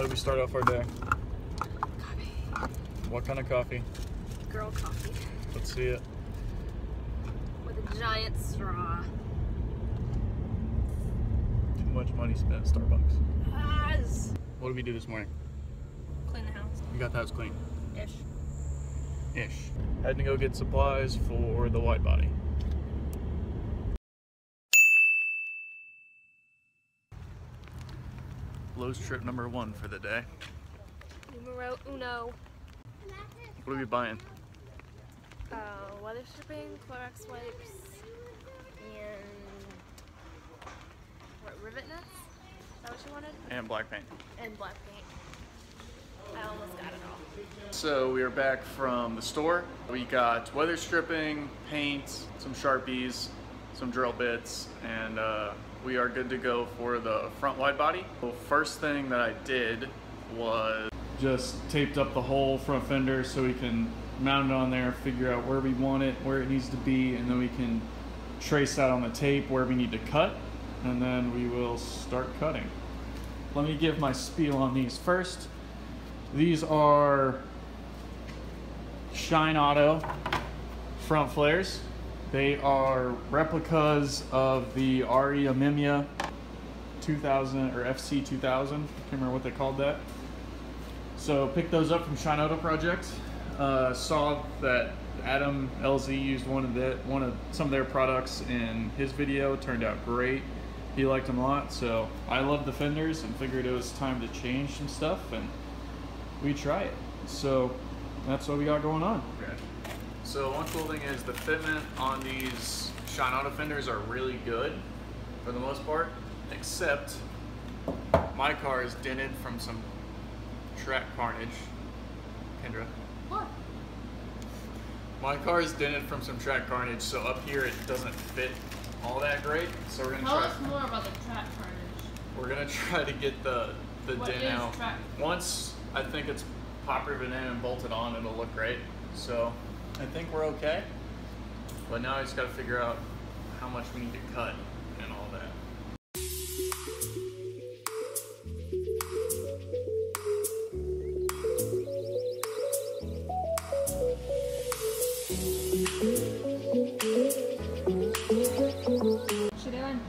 How do we start off our day? Coffee. What kind of coffee? Girl coffee. Let's see it. With a giant straw. Too much money spent at Starbucks. Yes. What did we do this morning? Clean the house. We got the house clean. Ish. Had to go get supplies for the wide body. Lowe's trip number 1 for the day. Numero uno. What are we buying? Weather stripping, Clorox wipes, and what, rivet nuts? Is that what you wanted? And black paint. And black paint. I almost got it all. So we are back from the store. We got weather stripping, paint, some Sharpies, some drill bits, and we are good to go for the front wide body. The first thing that I did was just taped up the whole front fender so we can mount it on there, figure out where we want it, where it needs to be, and then we can trace out on the tape where we need to cut, and then we will start cutting. Let me give my spiel on these first. These are Shine Auto front flares. They are replicas of the RE Amemyia 2000 or FC 2000. I can't remember what they called that. So picked those up from Shine Auto Project. Saw that Adam LZ used some of their products in his video. Turned out great. He liked them a lot. So I love the fenders and figured it was time to change some stuff, and we try it. So that's what we got going on. Okay. So one cool thing is the fitment on these Shine Auto fenders are really good for the most part, except my car is dented from some track carnage. Kendra? What? My car is dented from some track carnage, so up here it doesn't fit all that great. So we're gonna Tell us more about the track carnage. We're gonna try to get the What dent is out. track? Once I think it's pop riveted in and bolted on, it'll look great. So I think we're okay. But now I just gotta figure out how much we need to cut and all that. What you doing?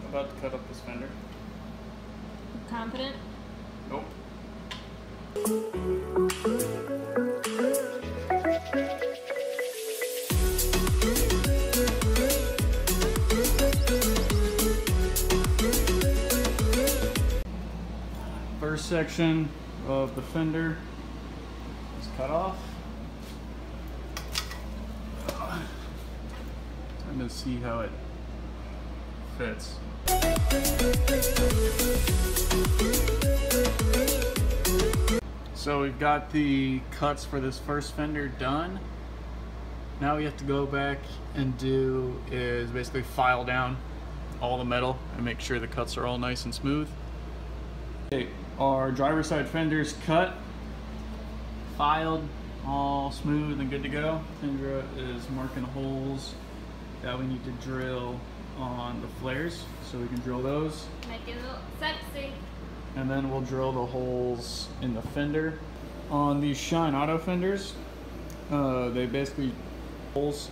I'm about to cut up this fender. Confident? Nope. First section of the fender is cut off. Time to see how it fits. So we've got the cuts for this first fender done. Now we have to go back and do is basically file down all the metal and make sure the cuts are all nice and smooth. Okay, our driver's side fender's cut, filed, all smooth and good to go. Kendra is marking holes that we need to drill on the flares, so we can drill those. Make it look sexy. And then we'll drill the holes in the fender. On these Shine Auto fenders, they basically holes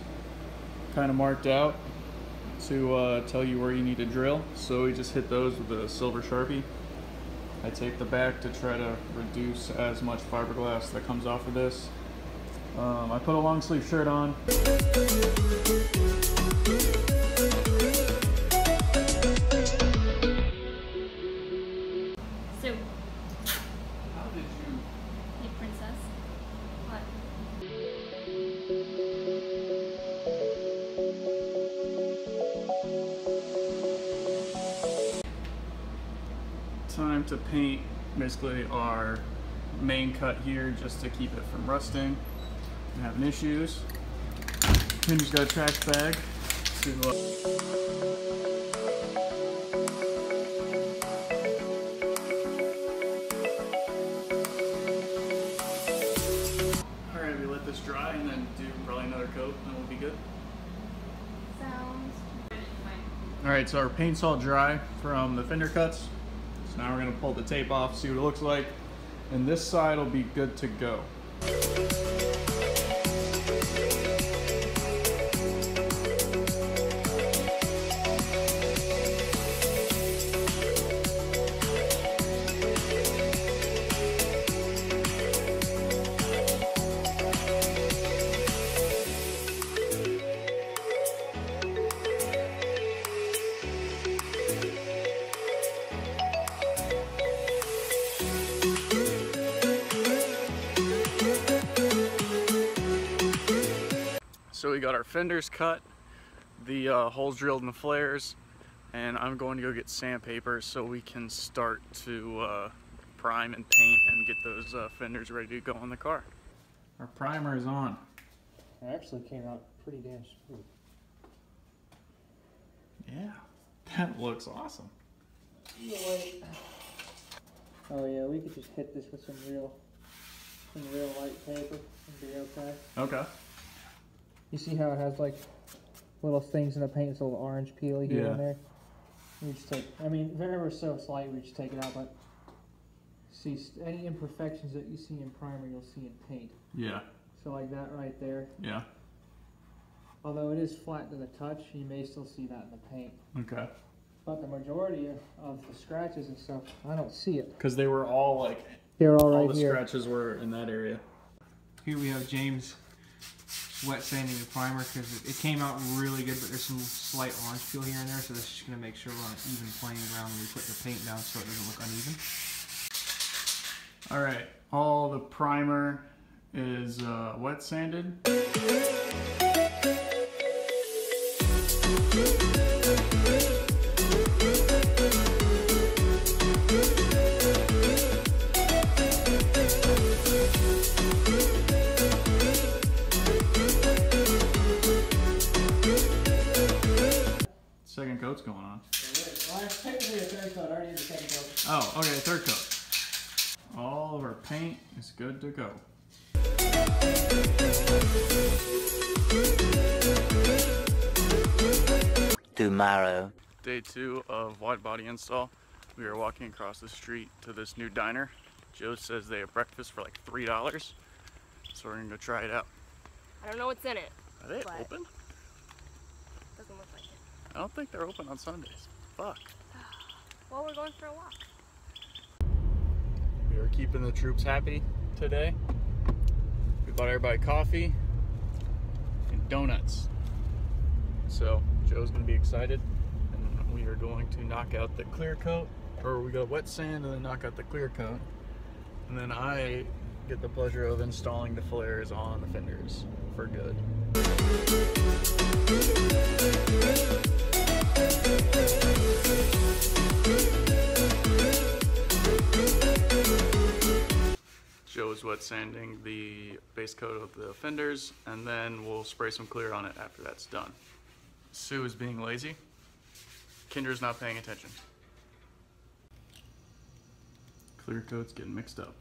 kind of marked out to tell you where you need to drill. So we just hit those with a silver Sharpie. I take the back to try to reduce as much fiberglass that comes off of this. I put a long sleeve shirt on. Sue. How did you? Hey, princess. What? Time to paint basically our main cut here just to keep it from rusting and having issues. Then just got a trash bag to Alright, we let this dry and then do probably another coat and we'll be good. Sounds. Alright, so our paint's all dry from the fender cuts. So now we're gonna pull the tape off, see what it looks like, and this side will be good to go. So we got our fenders cut, the holes drilled in the flares, and I'm going to go get sandpaper so we can start to prime and paint and get those fenders ready to go on the car. Our primer is on. It actually came out pretty damn smooth. Yeah, that looks awesome. Oh yeah, we could just hit this with some real light paper and be okay. Okay. You see how it has like little things in the paint, it's a little orange peely here and there? We just take, I mean, ever so slight, we just take it out, but see, any imperfections that you see in primer, you'll see in paint. Yeah. So like that right there. Yeah. Although it is flat to the touch, you may still see that in the paint. Okay. But the majority of the scratches and stuff, I don't see it. Because they were all like, they're all right right here. here. All the scratches were in that area. Here we have James wet sanding the primer because it came out really good, but there's some slight orange peel here and there, so this is just going to make sure we're on an even playing ground when we put the paint down so it doesn't look uneven. All right, all the primer is wet sanded. Second coat's going on. Well, technically a third coat. I already did the second coat. Oh, okay, third coat. All of our paint is good to go. Tomorrow. Day 2 of wide body install. We are walking across the street to this new diner. Joe says they have breakfast for like $3, so we're gonna go try it out. I don't know what's in it. Are they but open? Doesn't look like it. I don't think they're open on Sundays. Fuck. Well, we're going for a walk. We are keeping the troops happy today. We bought everybody coffee and donuts. So Joe's gonna be excited, and we are going to knock out the clear coat, or we got wet sand and then knock out the clear coat. And then I get the pleasure of installing the flares on the fenders for good. Joe is wet sanding the base coat of the fenders, and then we'll spray some clear on it after that's done. Sue is being lazy. Kendra's not paying attention. Clear coat's getting mixed up.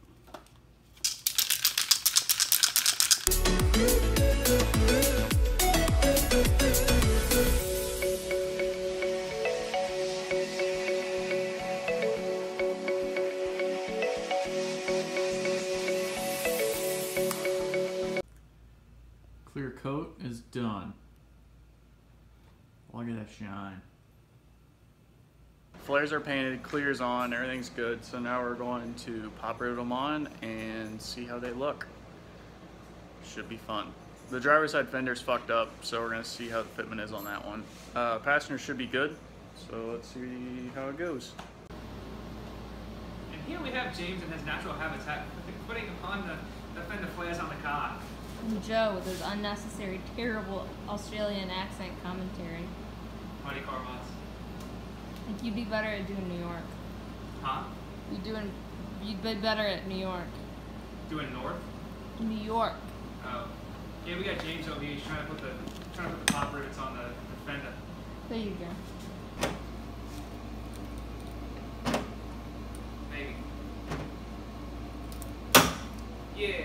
Clear coat is done. Look at that shine. Flares are painted, clear's on, everything's good. So now we're going to pop rivet them on and see how they look. Should be fun. The driver's side fender's fucked up, so we're gonna see how the fitment is on that one. Passenger should be good, so let's see how it goes. And here we have James in his natural habitat, putting on the fender flares on the car. And Joe with his unnecessary, terrible Australian accent commentary. Mighty car mods. I think you'd be better at doing New York. Huh? You'd be better at New York. Doing north? New York. Oh. Yeah, we got James over here. He's trying to put the top rivets on the fender. There you go. Maybe. Yeah.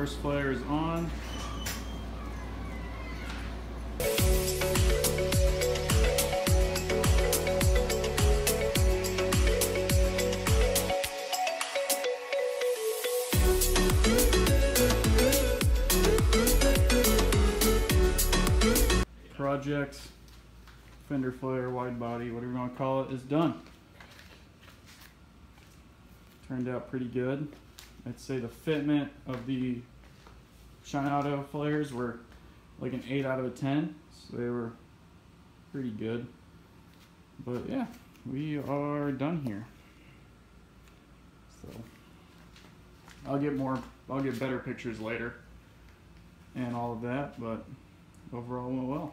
First flare is on. Project fender flare, wide body, whatever you want to call it, is done. Turned out pretty good. I'd say the fitment of the Shine Auto flares were like an 8 out of a 10, so they were pretty good. But yeah, we are done here. So I'll get better pictures later and all of that, but overall went well.